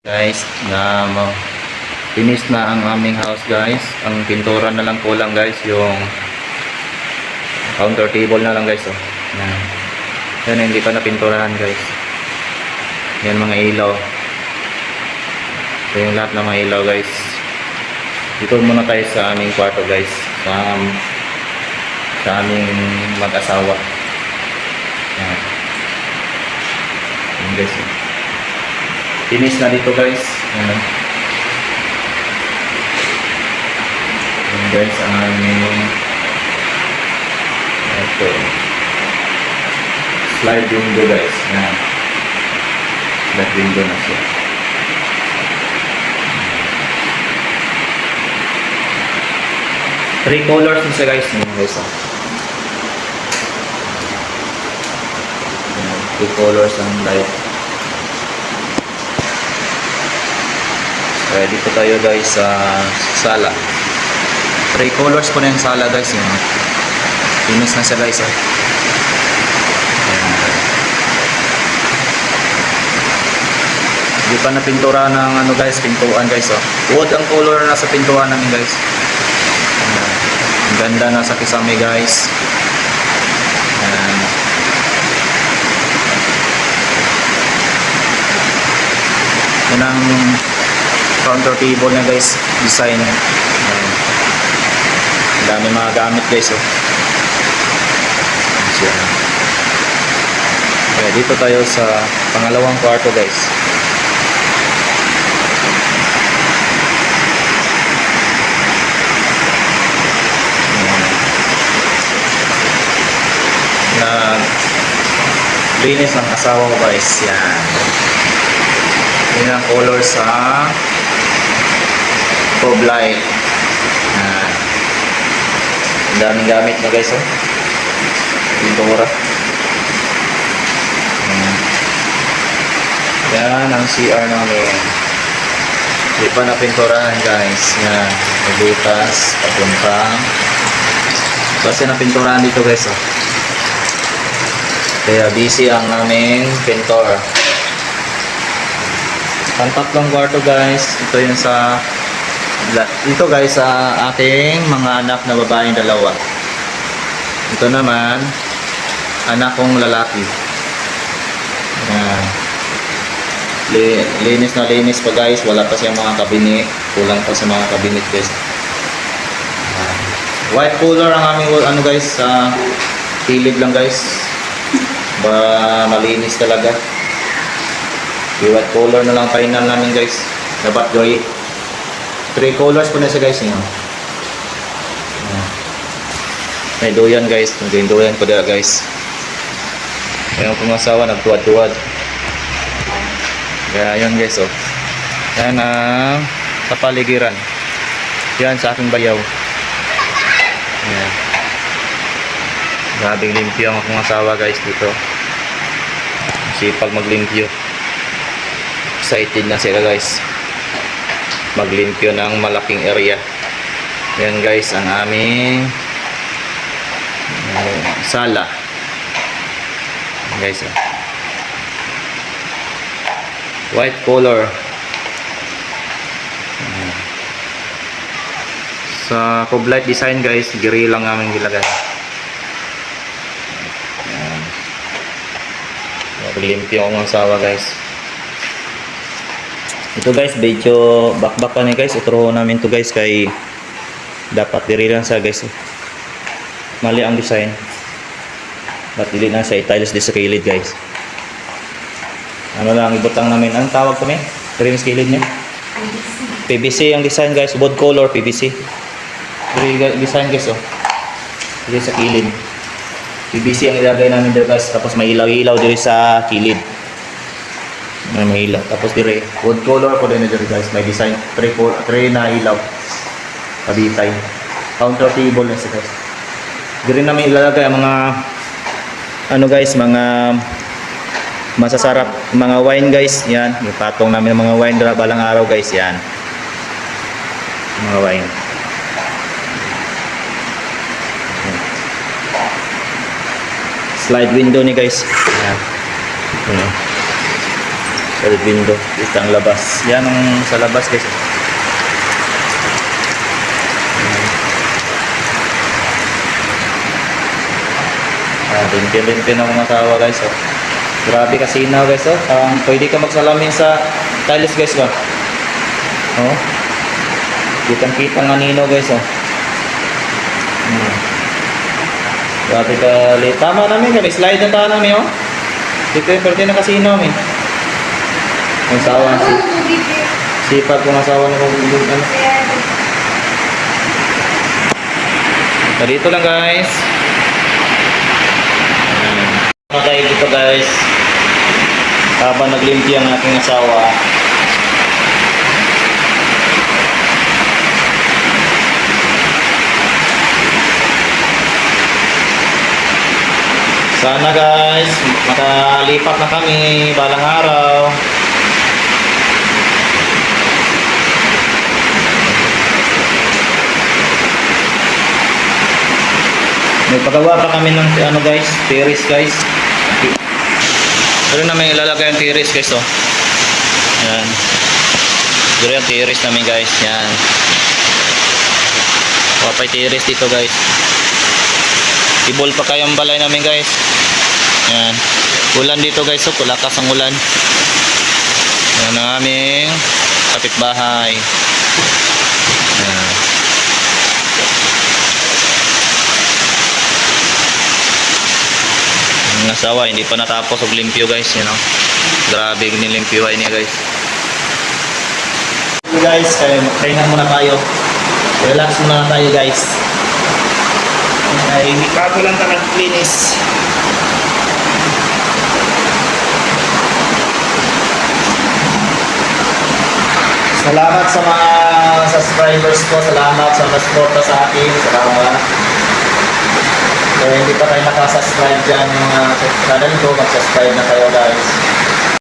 Guys, finish na ang aming house guys. Ang pintura na lang kulang guys, yung counter table na lang guys. Oh. Yan hindi pa napinturahan guys. Yan mga ilaw. Ito yung lahat ng mga ilaw guys. Dito muna tayo sa aming kwarto guys. Sa aming mag-asawa. Yan. Yan guys. Finish na dito guys. Yan guys ang aming ito. Slide window guys. Yan. Slide window na siya. Three colors din siya guys. Yan guys. Yan. Two colors ang light. Dito tayo guys sa sala. Three colors po na yung sala guys. Finish na siya guys. Hindi pa na pintura ng ano guys, pintuan guys. Wood ang color na sa pintuan namin guys. Ang ganda na sa kisame guys. Yan ang counter table na guys, design. Ang dami mga gamit guys. Dito tayo sa pangalawang kwarto guys. Linis ng asawa ko guys. Yan. Yan ang color sa fog light. Ang daming gamit na guys. Pintura. Yan ang CR namin. Hindi pa na pinturahan guys. Yan. May butas. Papunta. Kasi na pinturahan dito guys. Kaya busy ang aming pintor. Ang tatlong kwarto guys. Ito yung sa ito guys sa ating mga anak na babaeng dalawa. Ito naman anak kong lalaki. Yan. Linis na linis pa guys. Wala pa siyang mga kabinet. Kulang pa sa mga kabinet guys. White color ang aming ano guys sa kilid lang guys. Ba malinis talaga. Yung white color na lang final namin guys. Dapat joy. Three colors po na siya guys. May doyan guys. May doyan po dito guys. Yung pumasawa nagtuwad-tuwad. Kaya yun guys. Yan ang kapaligiran. Yan sa aking bayaw. Yan. Grabing limpyo ang akong asawa guys dito. Sipag maglimpyo. Excited na sila guys. Maglimpyo ng malaking area. Yan guys ang aming sala. Yan guys. White color. Sa cove light design guys, gray lang namin gilagay. Maglimpyo ang asawa guys. Ito guys, medyo back pa ni guys. Utro namin to guys kay dapat diri lang sa guys. Mali ang design. Ba't dili na sa tiles di sa kilid guys. Ano lang ibutang namin. Anong tawag kami? Trim kilid niya? PVC ang design guys. Wood color PVC. Design guys diri sa kilid. PVC ang ilagay namin dito guys. Tapos may ilaw-ilaw diri sa kilid. May ilaw. Tapos dire wood color po din dito guys. May design tray na ilaw. Kabitay. Counter table na siya guys. Dire namin ilalagay ang mga ano guys, mga masasarap, mga wine guys. Yan, ipatong namin ang mga wine balang araw guys. Yan. Mga wine. Slide window ni guys. Yan. Sa window. Dito ang labas. Yan ang sa labas guys. Limpyo-limpyo ng mga tawa guys. Oh. Grabe kasinaw guys. Oh. Pwede ka magsalamin sa tiles guys ba? Oh. Kitang-kita nga nino guys. Oh. Grabe ka. Tama namin kami. Slide na tayo namin. Oh. Dito yung pwede na kasinaw namin. Ang sawa. Sipag kung asawa na kung ano. Dito lang guys. Tayo dito guys. Habang naglimpyo ang aking asawa. Sana guys, makalipat na kami balang araw. Nagpagawa pa kami ng ano guys, terrace guys. Pero namin ilalagay ang terrace guys oh. Yan. Pero yung terrace namin guys, yan. Wapay terrace dito guys. Ibol pa kayong balay namin guys. Yan. Ulan dito guys, so kulakas ang ulan. Yan ang aming kapitbahay. Yan. Ang asawa hindi pa natapos og limpyo guys, you know. Grabe ginilimpyuhan niya guys. So guys, kainan muna tayo. Relax muna tayo guys. Ay, bago lang tayo nag-finish. Salamat sa mga subscribers ko. Salamat sa mga suporta sa akin. Salamat. Kaya hindi pa kayo nakasubscribe dyan yung channel ko, mag-subscribe na kayo guys.